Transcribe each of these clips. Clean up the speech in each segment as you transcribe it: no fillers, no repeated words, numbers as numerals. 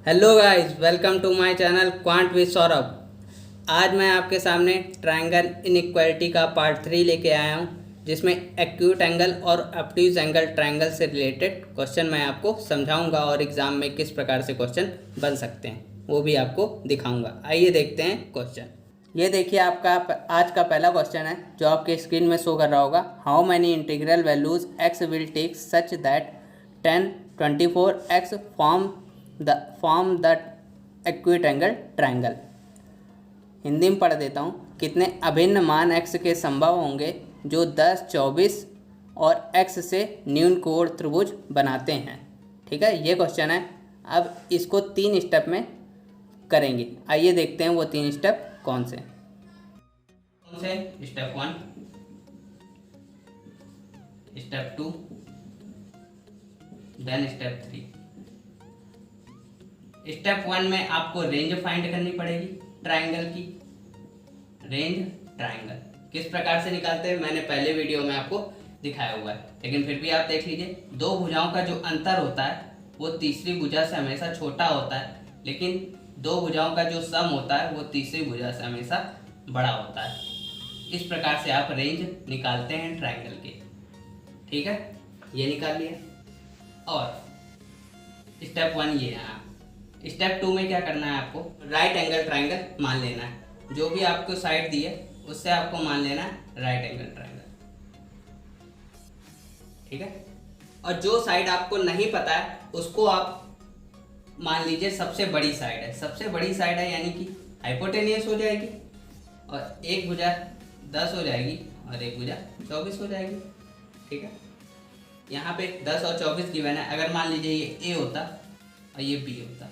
Hello guys, welcome to my channel quant with Saurabh. आज मैं आपके सामने ट्रायंगल इनइक्वालिटी का पार्ट 3 लेके आया हूँ, जिसमें एक्यूट एंगल और ऑब्ट्यूज एंगल ट्रायंगल से रिलेटेड क्वेश्चन मैं आपको समझाऊंगा और एग्ज़ाम में किस प्रकार से क्वेश्चन बन सकते हैं वो भी आपको दिखाऊंगा। आइए देखते हैं क्वेश्चन। ये देखिए, आपका आज का पहला क्वेश्चन है जो आपके स्क्रीन में शो कर रहा होगा। How many integral values X will take such that 10, 24 x form the acute angle triangle. Hindi में पढ़ देता हूँ। कितने अभिन्न मान x के संभव होंगे जो 10, 24 और x से न्यून कोण त्रिभुज बनाते हैं। ठीक है, ये क्वेश्चन है। अब इसको 3 स्टेप में करेंगे। आइए देखते हैं वो 3 स्टेप कौन से। Step 1, step 2, then step 3। Step 1 में आपको रेंज फाइंड करनी पड़ेगी ट्रायंगल की। रेंज ट्रायंगल किस प्रकार से निकालते हैं मैंने पहले वीडियो में आपको दिखाया हुआ है, लेकिन फिर भी आप देख लीजिए। दो भुजाओं का जो अंतर होता है वो तीसरी भुजा से हमेशा छोटा होता है, लेकिन दो भुजाओं का जो सम होता है वो तीसरी भुजा से हमेशा बड़ा होता है। इस प्रकार से आप रेंज निकालते हैं ट्रायंगल के। ठीक है, ये निकाल लिया। और स्टेप 1 ये है। स्टेप 2 में क्या करना है, आपको राइट एंगल ट्रायंगल मान लेना है। जो भी आपको साइड दी है उससे आपको मान लेना है राइट एंगल ट्रायंगल। ठीक है, और जो साइड आपको नहीं पता है उसको आप मान लीजिए सबसे बड़ी साइड है। सबसे बड़ी साइड है यानी कि हाइपोटेनियस हो जाएगी, और एक भुजा 10 हो जाएगी और एक भुजा 24 हो जाएगी। ठीक है, यहाँ पे 10 और 24 गिवन है। अगर मान लीजिए ये ए होता और ये बी होता,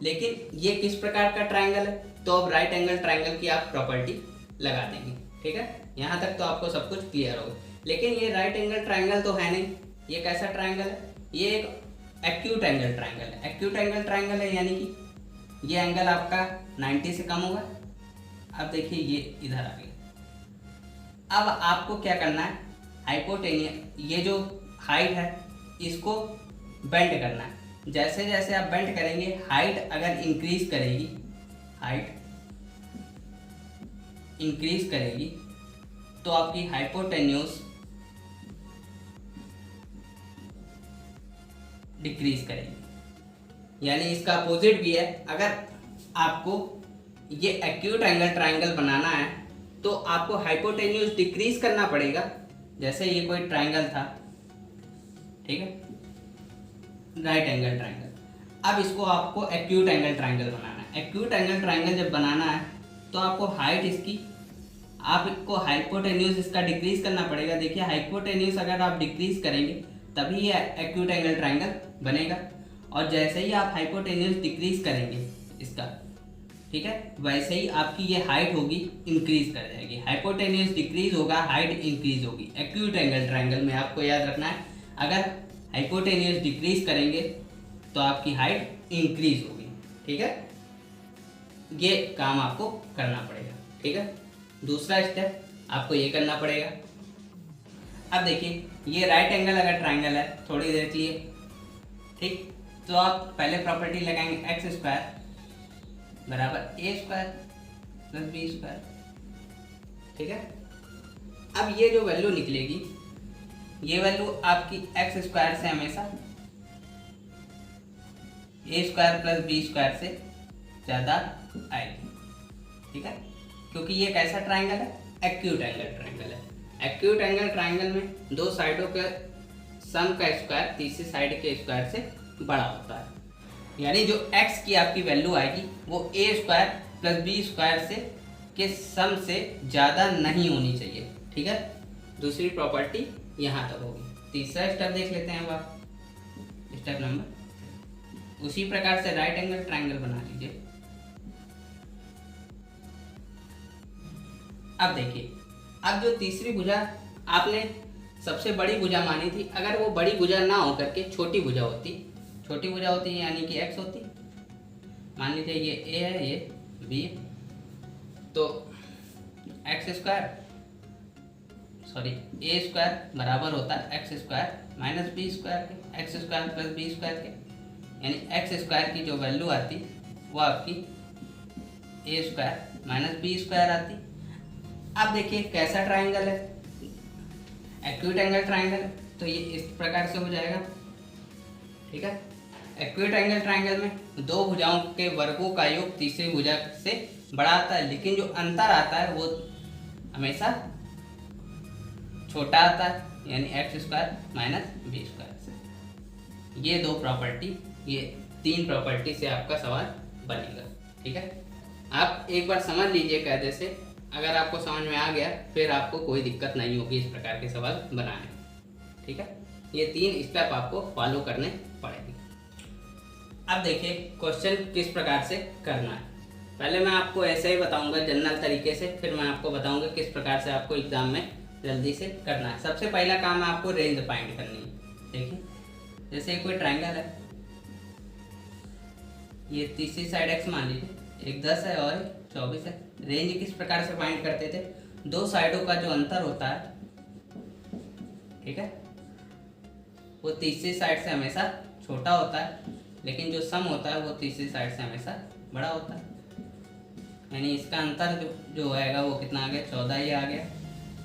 लेकिन ये किस प्रकार का ट्रायंगल है, तो अब राइट एंगल ट्रायंगल की आप प्रॉपर्टी लगा देंगे। ठीक है, यहाँ तक तो आपको सब कुछ क्लियर होगा। लेकिन ये राइट एंगल ट्रायंगल तो है नहीं। ये कैसा ट्रायंगल है? ये एक एक्यूट एंगल ट्रायंगल है। एक्यूट एंगल ट्रायंगल है यानी कि ये एंगल आपका 90 से कम होगा। अब देखिए ये इधर आ गया। अब आपको क्या करना है, हाइपोटेनियस ये जो हाइट है इसको बेंड करना है। जैसे जैसे आप बेंड करेंगे, हाइट अगर इंक्रीज करेगी, हाइट इंक्रीज करेगी तो आपकी हाइपोटेन्यूज डिक्रीज करेगी। यानी इसका अपोजिट भी है। अगर आपको ये एक्यूट एंगल ट्रायंगल बनाना है तो आपको हाइपोटेन्यूज डिक्रीज करना पड़ेगा। जैसे ये कोई ट्रायंगल था, ठीक है, राइट एंगल ट्रायंगल। अब इसको आपको एक्यूट एंगल ट्रायंगल बनाना है। एक्यूट एंगल ट्रायंगल जब बनाना है तो आपको हाइट इसकी, आपको हाइपोटेन्यूज इसका डिक्रीज करना पड़ेगा। देखिए, हाइपोटेन्यूज अगर आप डिक्रीज करेंगे तभी ये एक्यूट एंगल ट्रायंगल बनेगा। और जैसे ही आप हाइपोटेन्यूज डिक्रीज करेंगे इसका, ठीक है, वैसे ही आपकी ये हाइट होगी इंक्रीज कर जाएगी। हाइपोटेन्यूज डिक्रीज होगा, हाइट इंक्रीज होगी। एक्यूट एंगल ट्रायंगल में आपको याद रखना है, अगर हाइपोटेन्यूज डिक्रीज करेंगे तो आपकी हाइट इंक्रीज होगी। ठीक है, ये काम आपको करना पड़ेगा। ठीक है, दूसरा स्टेप आपको ये करना पड़ेगा। अब देखिए, ये राइट एंगल अगर ट्रायंगल है थोड़ी देर के लिए, ठीक, तो आप पहले प्रॉपर्टी लगाएंगे एक्स स्क्वायर बराबर ए स्क्वायर प्लस बी स्क्वायर। ठीक है, अब ये जो वैल्यू निकलेगी, ये वैल्यू आपकी एक्स स्क्वायर से हमेशा ए स्क्वायर प्लस बी स्क्वायर से ज़्यादा आएगी। ठीक है, क्योंकि ये कैसा ट्रायंगल है, एक्यूट एंगल ट्रायंगल है। एक्यूट एंगल ट्रायंगल में दो साइडों के सम का स्क्वायर तीसरी साइड के स्क्वायर से बड़ा होता है। यानी जो x की आपकी वैल्यू आएगी वो ए स्क्वायर प्लस बी स्क्वायर से के सम से ज़्यादा नहीं होनी चाहिए। ठीक है, दूसरी प्रॉपर्टी यहाँ तक होगी। तीसरा स्टेप देख लेते हैं। अब आप स्टेप नंबर, उसी प्रकार से राइट एंगल ट्रायंगल बना लीजिए। अब देखिए, अब जो तीसरी भुजा आपने सबसे बड़ी भुजा मानी थी, अगर वो बड़ी भुजा ना होकर के छोटी भुजा होती, छोटी भुजा होती है यानी कि x होती। मान लीजिए ये a है, ये b है, तो x square sorry a square बराबर होता है x square minus B square के, x square plus b square के। यानी एक्स स्क्वायर की जो वैल्यू आती वो आपकी ए स्क्वायर माइनस बी स्क्वायर आती। अब देखिए कैसा ट्राइंगल है, एक्यूट एंगल ट्राइंगल है, तो ये इस प्रकार से हो जाएगा। ठीक है, एक्यूट एंगल ट्राइंगल में दो भुजाओं के वर्गों का योग तीसरी भुजा से बड़ा आता है, लेकिन जो अंतर आता है वो हमेशा छोटा आता है, यानी X square minus B square से। ये दो प्रॉपर्टी, ये तीन प्रॉपर्टी से आपका सवाल बनेगा। ठीक है, आप एक बार समझ लीजिए कायदे से, अगर आपको समझ में आ गया फिर आपको कोई दिक्कत नहीं होगी इस प्रकार के सवाल बनाने। ठीक है, ये तीन स्टेप आपको फॉलो करने पड़ेंगे। अब देखिए क्वेश्चन किस प्रकार से करना है। पहले मैं आपको ऐसे ही बताऊंगा जनरल तरीके से, फिर मैं आपको बताऊंगा किस प्रकार से आपको एग्जाम में जल्दी से करना है। सबसे पहला काम है आपको रेंज फाइंड करनी है। देखिए जैसे कोई ट्राइंगल है, ये तीसरी साइड एक्स मान लीजिए, एक 10 है और 24 है। रेंज किस प्रकार से फाइंड करते थे, दो साइडों का जो अंतर होता है, ठीक है, वो तीसरी साइड से हमेशा छोटा होता है, लेकिन जो सम होता है वो तीसरी साइड से हमेशा बड़ा होता है। यानी इसका अंतर जो आएगा वो कितना आ गया, 14 ही आ गया,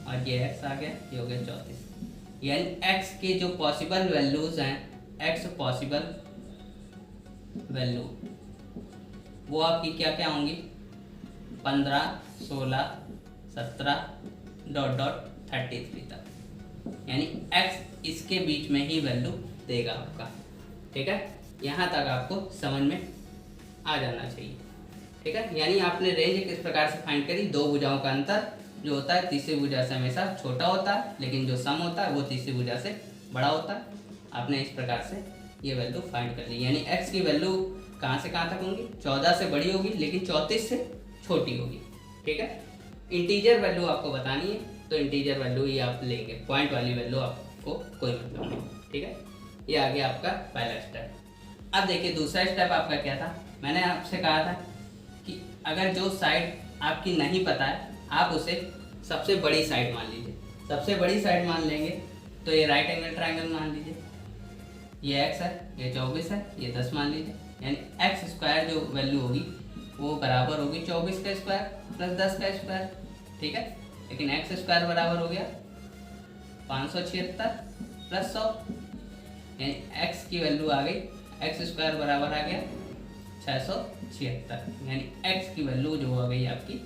और ये x आ गया, ये हो गया 34। यानी x के जो पॉसिबल वैल्यूज हैं, x पॉसिबल वैल्यू वो आपकी क्या क्या होंगी, 15, 16, 17 डॉट डॉट 33 तक। यानी x इसके बीच में ही वैल्यू देगा आपका। ठीक है, यहाँ तक आपको समझ में आ जाना चाहिए। ठीक है, यानी आपने रेंज किस प्रकार से फाइंड करी, दो भुजाओं का अंतर जो होता है तीसरी भुजा से हमेशा छोटा होता है, लेकिन जो सम होता है वो तीसरी भुजा से बड़ा होता है। आपने इस प्रकार से ये वैल्यू फाइंड कर ली। यानी x की वैल्यू कहाँ से कहाँ तक होंगी, 14 से बड़ी होगी लेकिन 34 से छोटी होगी। ठीक है, इंटीजर वैल्यू आपको बतानी है तो इंटीजर वैल्यू ही आप लेंगे, पॉइंट वाली वैल्यू आपको कोई मतलब नहीं। ठीक है, ये आ गया आपका पहला स्टेप। अब देखिए दूसरा स्टेप आपका क्या था, मैंने आपसे कहा था कि अगर जो साइड आपकी नहीं पता है आप उसे सबसे बड़ी साइड मान लीजिए। सबसे बड़ी साइड मान लेंगे तो ये राइट एंगल ट्राइंगल मान लीजिए, ये x है, ये 24 है, ये 10 मान लीजिए। यानी एक्स स्क्वायर जो वैल्यू होगी वो बराबर होगी 24 का स्क्वायर प्लस 10 का स्क्वायर। ठीक है, लेकिन एक्स स्क्वायर बराबर हो गया 576 प्लस 100, यानी x की वैल्यू आ गई, एक्स स्क्वायर बराबर आ गया 676। यानी x की वैल्यू जो आ गई आपकी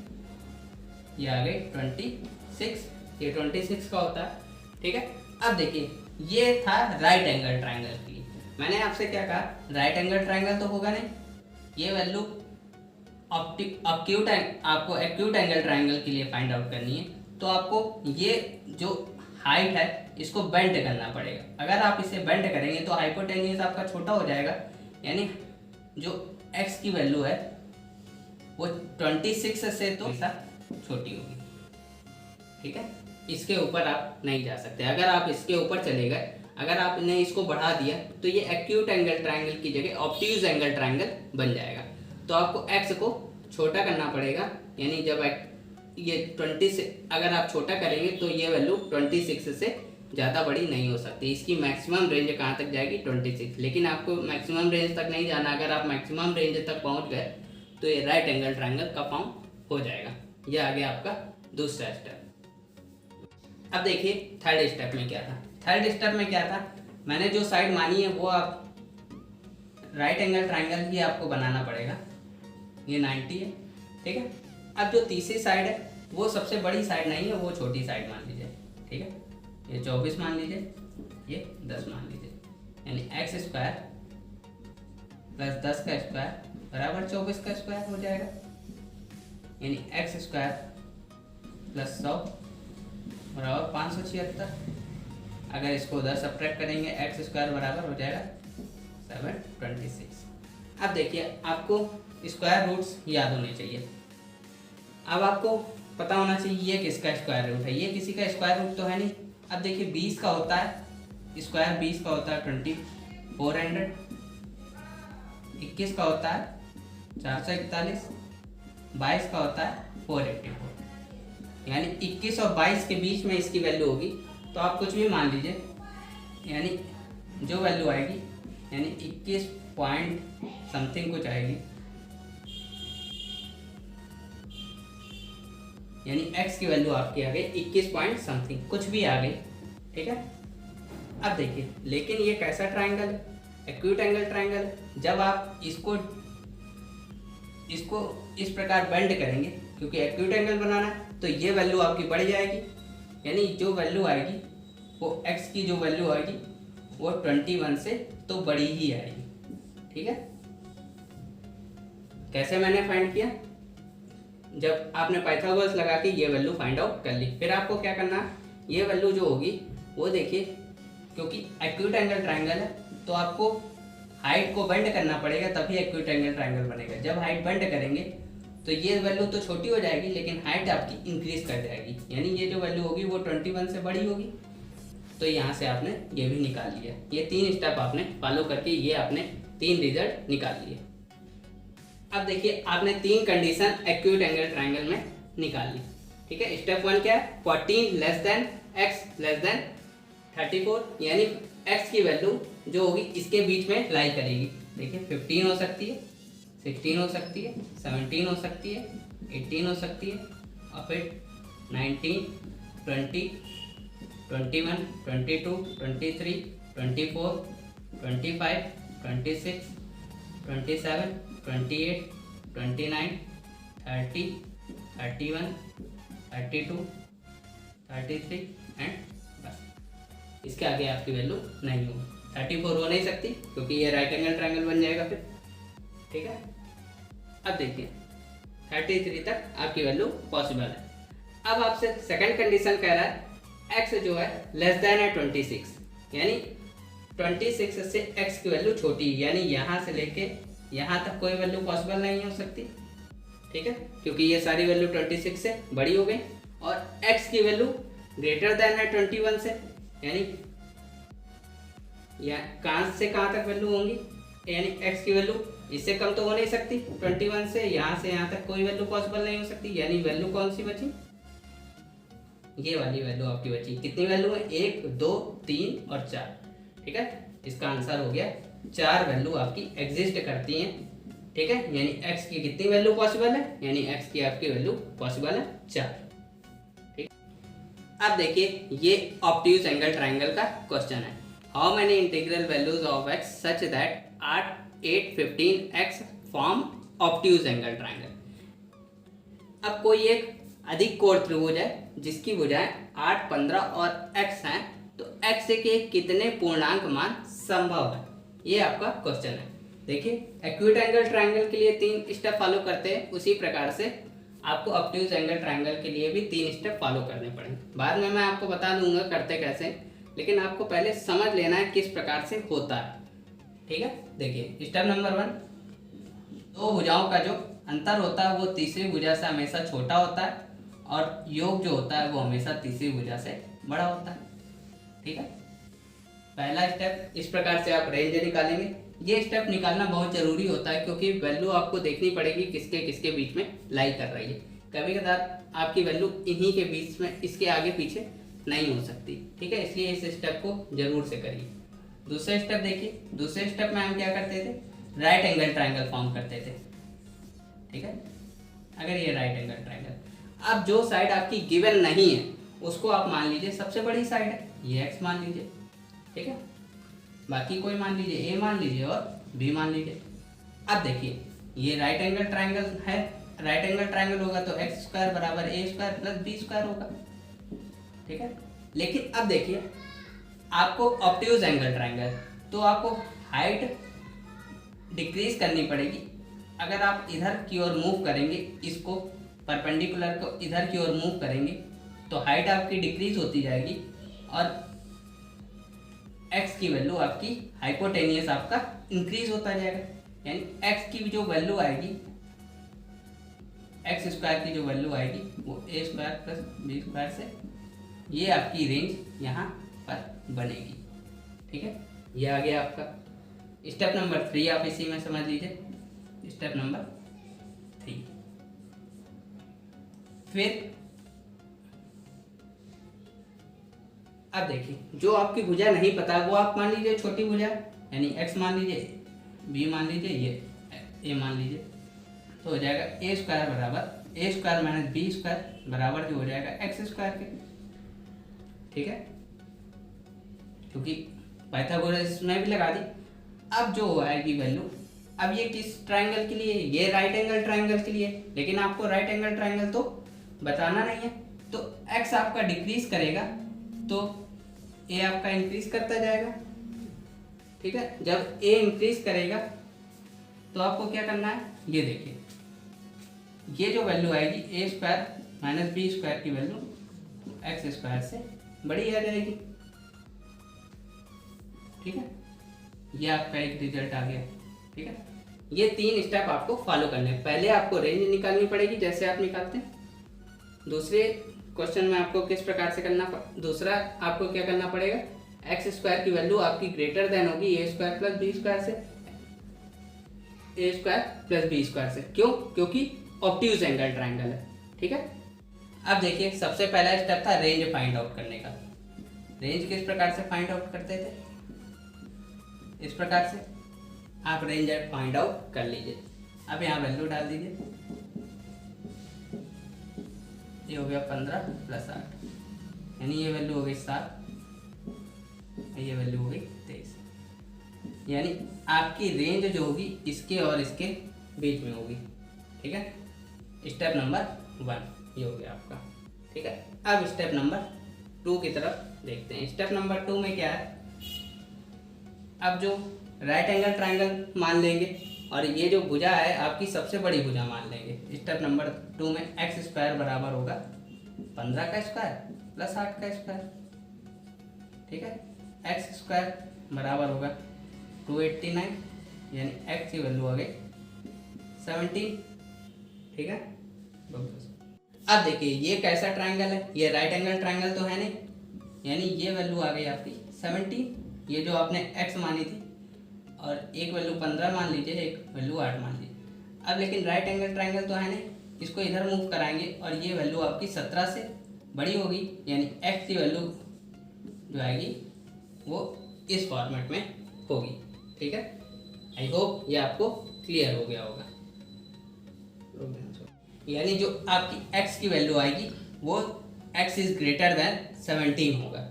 ये आ गई 26, ये 26 का होता है। ठीक है, अब देखिए ये था राइट एंगल ट्राइंगल के लिए। मैंने आपसे क्या कहा, राइट एंगल ट्राइंगल तो होगा नहीं, ये वैल्यू आपको एक्यूट एंगल ट्राइंगल के लिए फाइंड आउट करनी है, तो आपको ये जो हाइट है इसको बेंड करना पड़ेगा। अगर आप इसे बेंड करेंगे तो हाइपोटेन्यूज आपका छोटा हो जाएगा, यानी जो x की वैल्यू है वो 26 से तो छोटी होगी। ठीक है, इसके ऊपर आप नहीं जा सकते। अगर आप इसके ऊपर चले गए, अगर आपने इसको बढ़ा दिया तो ये एक्यूट एंगल ट्राइंगल की जगह ऑब्ट्यूज एंगल ट्राइंगल बन जाएगा। तो आपको x को छोटा करना पड़ेगा, यानी जब ये 20 अगर आप छोटा करेंगे तो ये वैल्यू 26 से ज़्यादा बड़ी नहीं हो सकती। इसकी मैक्सिमम रेंज कहाँ तक जाएगी, 26। लेकिन आपको मैक्सिमम रेंज तक नहीं जाना, अगर आप मैक्सिमम रेंज तक पहुँच गए तो ये राइट एंगल ट्राइंगल का फॉर्म हो जाएगा। ये आ गया आपका दूसरा स्टेप। अब देखिए थर्ड स्टेप में क्या था। थर्ड स्टेप में क्या था, मैंने जो साइड मानी है वो आप राइट एंगल ट्राइंगल ही आपको बनाना पड़ेगा। ये 90 है। ठीक है, अब जो तीसरी साइड है वो सबसे बड़ी साइड नहीं है, वो छोटी साइड मान लीजिए। ठीक है, ये 24 मान लीजिए, ये 10 मान लीजिए। यानी एक्स स्क्वायर प्लस 10 का स्क्वायर बराबर 24 का स्क्वायर हो जाएगा। यानी एक्स स्क्वायर प्लस 100 बराबर 576। अगर इसको उधर सब्ट्रैक्ट करेंगे एक्स स्क्वायर बराबर हो जाएगा 726। अब देखिए आपको स्क्वायर रूट्स याद होने चाहिए। अब आपको पता होना चाहिए ये किसका स्क्वायर रूट है, ये किसी का स्क्वायर रूट तो है नहीं। अब देखिए 20 का होता है स्क्वायर, 20 का होता है 2400, 21 का होता है 441, 22 का होता है 484। यानी 21 और 22 के बीच में इसकी वैल्यू होगी, तो आप कुछ भी मान लीजिए, यानी जो वैल्यू आएगी यानी 21 पॉइंट समथिंग कुछ आएगी, यानी x की वैल्यू आपकी आ गई 21 पॉइंट समथिंग कुछ भी आ गई। ठीक है, अब देखिए, लेकिन ये कैसा ट्राइंगल है? एक्यूट एंगल ट्राइंगल है। जब आप इसको इस प्रकार बेंड करेंगे, क्योंकि एक्यूट एंगल बनाना है, तो ये वैल्यू आपकी बढ़ जाएगी, यानी जो वैल्यू आएगी वो x की जो वैल्यू आएगी वो 21 से तो बड़ी ही आएगी। ठीक है, कैसे मैंने फाइंड किया? जब आपने पाइथागोरस लगा के ये वैल्यू फाइंड आउट कर ली, फिर आपको क्या करना है, ये वैल्यू जो होगी वो देखिए, क्योंकि एक्यूट एंगल ट्राइंगल है तो आपको हाइट को बेंड करना पड़ेगा, तभी एक्यूट एंगल ट्राइंगल बनेगा। जब हाइट बेंड करेंगे तो ये वैल्यू तो छोटी हो जाएगी, लेकिन हाइट आपकी इंक्रीज कर जाएगी, यानी ये जो वैल्यू होगी वो 21 से बड़ी होगी। तो यहाँ से आपने ये भी निकाल लिया। ये 3 स्टेप आपने फॉलो करके ये आपने 3 रिजल्ट निकाल लिए। अब देखिए, आपने 3 कंडीशन एक्यूट एंगल ट्राइंगल में निकाल ली। ठीक है, स्टेप 1 क्या है? 14 less than x less than 34, यानी x की वैल्यू जो होगी इसके बीच में लाई करेगी। देखिए, 15 हो सकती है, 16 हो सकती है, 17 हो सकती है, 18 हो सकती है, और फिर 19, 20, 21, 22, 23, 24, 25, 26, 27, 28, 29, 30, 31, 32, 33 एंड बस, इसके आगे आपकी वैल्यू नहीं होगी। 34 हो नहीं सकती क्योंकि ये राइट एंगल ट्रायंगल बन जाएगा फिर। ठीक है, अब देखिए 33 तक आपकी वैल्यू पॉसिबल है। अब आपसे सेकंड कंडीशन कह रहा है x जो है लेस देन है 26, यानी 26 से x की वैल्यू छोटी, यानी यहाँ से लेके यहाँ तक कोई वैल्यू पॉसिबल नहीं हो सकती। ठीक है, क्योंकि ये सारी वैल्यू 26 से बड़ी हो गई, और x की वैल्यू ग्रेटर देन है 21 से, यानी कहाँ से कहाँ तक वैल्यू होंगी, यानी x की वैल्यू इससे कम तो हो नहीं सकती। 21 से यहाँ तक कोई वैल्यू पॉसिबल नहीं हो सकती, यानी वैल्यू कौन सी बची? ये वाली वैल्यू आपकी बची। कितनी वैल्यू है? 1, 2, 3 और 4। ठीक है, इसका आंसर हो गया 4 वैल्यू आपकी एग्जिस्ट करती हैं। ठीक है, यानी x की कितनी वैल्यू पॉसिबल है? यानी x की आपकी वैल्यू पॉसिबल है 4। ठीक, अब देखिए ये ऑब्ट्यूज एंगल ट्राइंगल का क्वेश्चन है। How many integral values of x such that 8, 15 x form obtuse angle triangle. अब कोई एक अधिक कोण त्रिभुज है जिसकी भुजाएं 8, 15 और x हैं, तो x के कितने पूर्णांक मान संभव है? ये आपका क्वेश्चन है। देखिए, एक्यूट एंगल ट्राइंगल के लिए 3 स्टेप फॉलो करते हैं, उसी प्रकार से आपको ऑब्ट्यूज एंगल ट्राइंगल के लिए भी 3 स्टेप फॉलो करने पड़ेंगे। बाद में मैं आपको बता दूंगा करते कैसे, लेकिन आपको पहले समझ लेना है किस प्रकार से होता है। ठीक है, देखिए स्टेप नंबर 1, दो भुजाओं का जो अंतर होता है वो तीसरी भुजा से हमेशा छोटा होता है, और योग जो होता है वो हमेशा तीसरी भुजा से बड़ा होता है। ठीक है, पहला स्टेप इस प्रकार से आप रेंज निकालेंगे। ये स्टेप निकालना बहुत जरूरी होता है, क्योंकि वैल्यू आपको देखनी पड़ेगी किसके किसके बीच में लाई कर रही है। कभी कभार आपकी वैल्यू इन्हीं के बीच में, इसके आगे पीछे नहीं हो सकती। ठीक है, इसलिए इस स्टेप को जरूर से करिए। दूसरा स्टेप देखिए, दूसरे स्टेप में हम क्या करते थे? राइट एंगल ट्राइंगल फॉर्म करते थे। ठीक है, अगर ये राइट एंगल ट्राइंगल, अब जो साइड आपकी गिवन नहीं है उसको आप मान लीजिए सबसे बड़ी साइड है, ये x मान लीजिए। ठीक है, बाकी कोई मान लीजिए, a मान लीजिए और b मान लीजिए। अब देखिए ये राइट एंगल ट्राइंगल है, राइट एंगल ट्राइंगल होगा तो x स्क्वायर बराबर a square plus b square होगा। ठीक है, लेकिन अब देखिए आपको ऑब्ट्यूज एंगल ट्राइंगल, तो आपको हाइट डिक्रीज करनी पड़ेगी। अगर आप इधर की ओर मूव करेंगे, इसको परपेंडिकुलर को इधर की ओर मूव करेंगे तो हाइट आपकी डिक्रीज होती जाएगी, और x की वैल्यू आपकी हाइपोटेनियस आपका इंक्रीज होता जाएगा। यानी x की जो वैल्यू आएगी, x स्क्वायर की जो वैल्यू आएगी वो a square plus b square से, ये आपकी रेंज यहाँ पर बनेगी। ठीक है, ये आ गया आपका स्टेप नंबर 3। आप इसी में समझ लीजिए स्टेप नंबर 3। फिर अब देखिए जो आपकी भुजा नहीं पता वो आप मान लीजिए छोटी भुजा, यानी x मान लीजिए, b मान लीजिए, ये a मान लीजिए, तो हो जाएगा ए स्क्वायर बराबर ए स्क्वायर माइनस बी स्क्वायर बराबर जो हो जाएगा एक्स स्क्वायर के। ठीक है, क्योंकि पाइथागोरस में भी लगा दी। अब जो आएगी वैल्यू, अब ये किस ट्रायंगल के लिए, ये राइट एंगल ट्रायंगल के लिए, लेकिन आपको राइट एंगल ट्रायंगल तो बताना नहीं है, तो x आपका डिक्रीज करेगा तो a आपका इंक्रीज करता जाएगा। ठीक है, जब a इंक्रीज करेगा तो आपको क्या करना है, ये देखिए, ये जो वैल्यू आएगी ए स्क्वायर माइनस बी स्क्वायर की वैल्यू एक्स स्क्वायर से बड़ी आ जाएगी। ठीक है, ये आपका एक रिजल्ट आ गया। ठीक है, ये 3 स्टेप आपको फॉलो करने हैं। पहले आपको रेंज निकालनी पड़ेगी जैसे आप निकालते हैं। दूसरे क्वेश्चन में आपको किस प्रकार से करना, दूसरा आपको क्या करना पड़ेगा, एक्स स्क्वायर की वैल्यू आपकी ग्रेटर देन होगी ए स्क्वायर प्लस बी स्क्वायर से, ए स्क्वायर प्लस बी स्क्वायर से। क्यों? क्योंकि ऑब्ट्यूज एंगल ट्रायंगल है। ठीक है, अब देखिए सबसे पहला स्टेप था रेंज फाइंड आउट करने का। रेंज किस प्रकार से फाइंड आउट करते थे, इस प्रकार से आप रेंज फाइंड आउट कर लीजिए। अब यहाँ वैल्यू डाल दीजिए, ये हो गया 15 प्लस 8, यानी ये वैल्यू हो गई 7, ये वैल्यू हो गई 23, यानी आपकी रेंज जो होगी इसके और इसके बीच में होगी। ठीक है, स्टेप नंबर 1 ये हो गया आपका। ठीक है, अब स्टेप नंबर 2 की तरफ देखते हैं। स्टेप नंबर 2 में क्या है, अब जो राइट एंगल ट्रायंगल मान लेंगे और ये जो भुजा है आपकी सबसे बड़ी भुजा मान लेंगे। स्टेप नंबर 2 में एक्स स्क्वायर बराबर होगा 15 का स्क्वायर प्लस 8 का स्क्वायर। ठीक है, एक्स स्क्वायर बराबर होगा 289, यानी एक्स की वैल्यू आ गई 17। ठीक है, अब देखिए ये कैसा ट्रायंगल है, ये राइट एंगल ट्रायंगल तो है नहीं, यानी ये वैल्यू आ गई आपकी 17, ये जो आपने x मानी थी, और एक वैल्यू 15 मान लीजिए, एक वैल्यू 8 मान लीजिए। अब लेकिन राइट एंगल ट्रायंगल तो है नहीं, इसको इधर मूव कराएंगे और ये वैल्यू आपकी 17 से बड़ी होगी, यानी x की वैल्यू जो आएगी वो इस फॉर्मेट में होगी। ठीक है, आई होप ये आपको क्लियर हो गया होगा। यानी जो आपकी x की वैल्यू आएगी वो x इज ग्रेटर देन 17 होगा।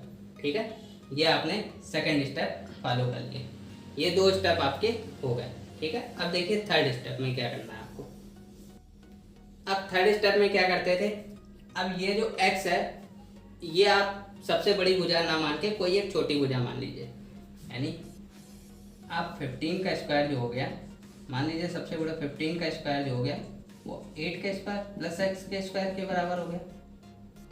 ठीक है, ये आपने सेकंड स्टेप फॉलो कर लिया। ये 2 स्टेप आपके हो गए। ठीक है, अब देखिए थर्ड स्टेप में क्या करना है आपको। अब थर्ड स्टेप में क्या करते थे, अब ये जो x है ये आप सबसे बड़ी भुजा ना मान के कोई एक छोटी भुजा मान लीजिए, यानी आप 15 का स्क्वायर जो हो गया, मान लीजिए सबसे बड़ा 15 का स्क्वायर जो हो गया वो 8 का स्क्वायर प्लस x के स्क्वायर के बराबर हो गया।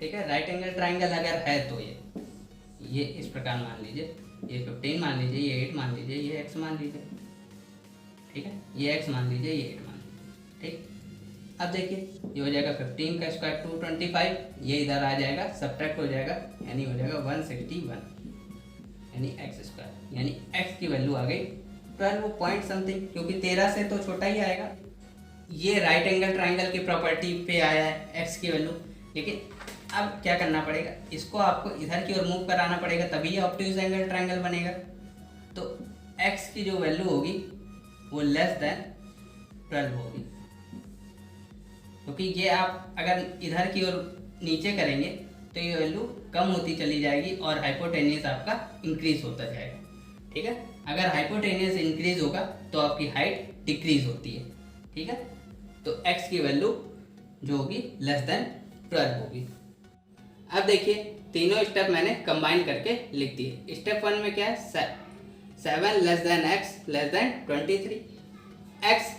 ठीक है, राइट एंगल ट्रायंगल अगर है तो ये इस प्रकार मान लीजिए, ये 15 मान लीजिए, ये 8 मान लीजिए, ये x मान लीजिए। ठीक है, ये x मान लीजिए, ये 8 मान लीजिए। ठीक, अब देखिए ये हो जाएगा 15 का स्क्वायर 225, ये इधर आ जाएगा सब्ट्रैक्ट हो जाएगा, यानी हो जाएगा 161, यानी एक्स स्क्वायर, यानी x की वैल्यू आ गई 12 पॉइंट समथिंग, क्योंकि 13 से तो छोटा ही आएगा। ये राइट एंगल ट्रायंगल की प्रॉपर्टी पे आया है x की वैल्यू, लेकिन अब क्या करना पड़ेगा, इसको आपको इधर की ओर मूव कराना पड़ेगा, तभी ये ऑब्ट्यूज एंगल ट्रायंगल बनेगा। तो x की जो वैल्यू होगी वो लेस देन 12 होगी, क्योंकि ये आप अगर इधर की ओर नीचे करेंगे तो ये वैल्यू कम होती चली जाएगी और हाइपोटेनियस आपका इंक्रीज होता जाएगा। ठीक है, अगर हाइपोटेनियस इंक्रीज होगा तो आपकी हाइट डिक्रीज होती है। ठीक है, तो x की वैल्यू जो होगी लेस देन 12 होगी। अब देखिए तीनों स्टेप मैंने कंबाइन करके लिख दिए। स्टेप 1 में क्या है, 7 less than x less than 23, x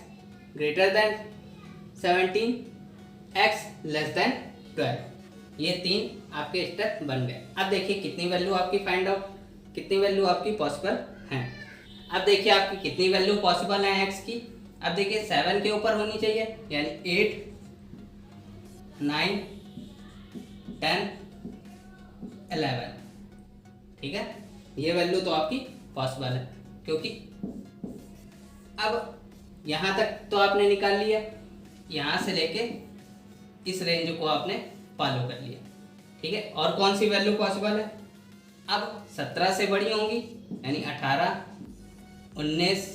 greater than 17, x less than 12, ये 3 आपके स्टेप बन गए। अब देखिए कितनी वैल्यू आपकी फाइंड आउट, कितनी वैल्यू आपकी पॉसिबल है। अब देखिए आपकी कितनी वैल्यू पॉसिबल है x की। अब देखिए 7 के ऊपर होनी चाहिए, यानी 8, 9, 10, 11। ठीक है, ये वैल्यू तो आपकी पॉसिबल है, क्योंकि अब यहाँ तक तो आपने निकाल लिया, यहाँ से लेके इस रेंज को आपने फॉलो कर लिया। ठीक है, और कौन सी वैल्यू पॉसिबल है, अब 17 से बड़ी होंगी, यानी 18, 19,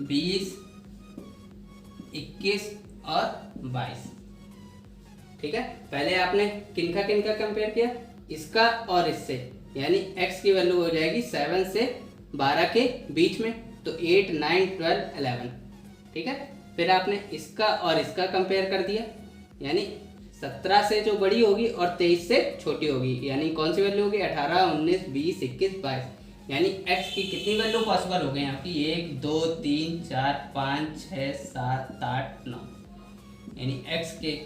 20, 21 और 22। ठीक है, पहले आपने किनका किनका कंपेयर किया, इसका और इससे, यानी x की वैल्यू हो जाएगी 7 से 12 के बीच में, तो 8, 9, 12, 11। ठीक है, फिर आपने इसका और इसका कंपेयर कर दिया, यानी 17 से जो बड़ी होगी और 23 से छोटी होगी, यानी कौन सी वैल्यू होगी, 18, 19, 20, 21, 22, यानी x की कितनी वैल्यू पॉसिबल हो गई आपकी, 1, 2, 3, 4, 5, 6, 7, 8, 9, यानी x के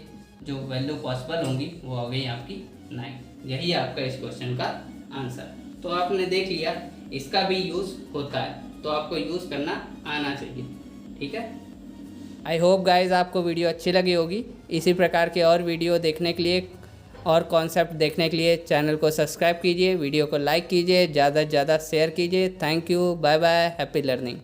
जो वैल्यू पॉसिबल होंगी वो हो गई आपकी 9। यही आपका इस क्वेश्चन का आंसर। तो आपने देख लिया इसका भी यूज़ होता है, तो आपको यूज़ करना आना चाहिए। ठीक है, आई होप गाइज आपको वीडियो अच्छी लगी होगी। इसी प्रकार के और वीडियो देखने के लिए और कॉन्सेप्ट देखने के लिए चैनल को सब्सक्राइब कीजिए, वीडियो को लाइक कीजिए, ज़्यादा से ज़्यादा शेयर कीजिए। Thank you, bye bye, happy learning.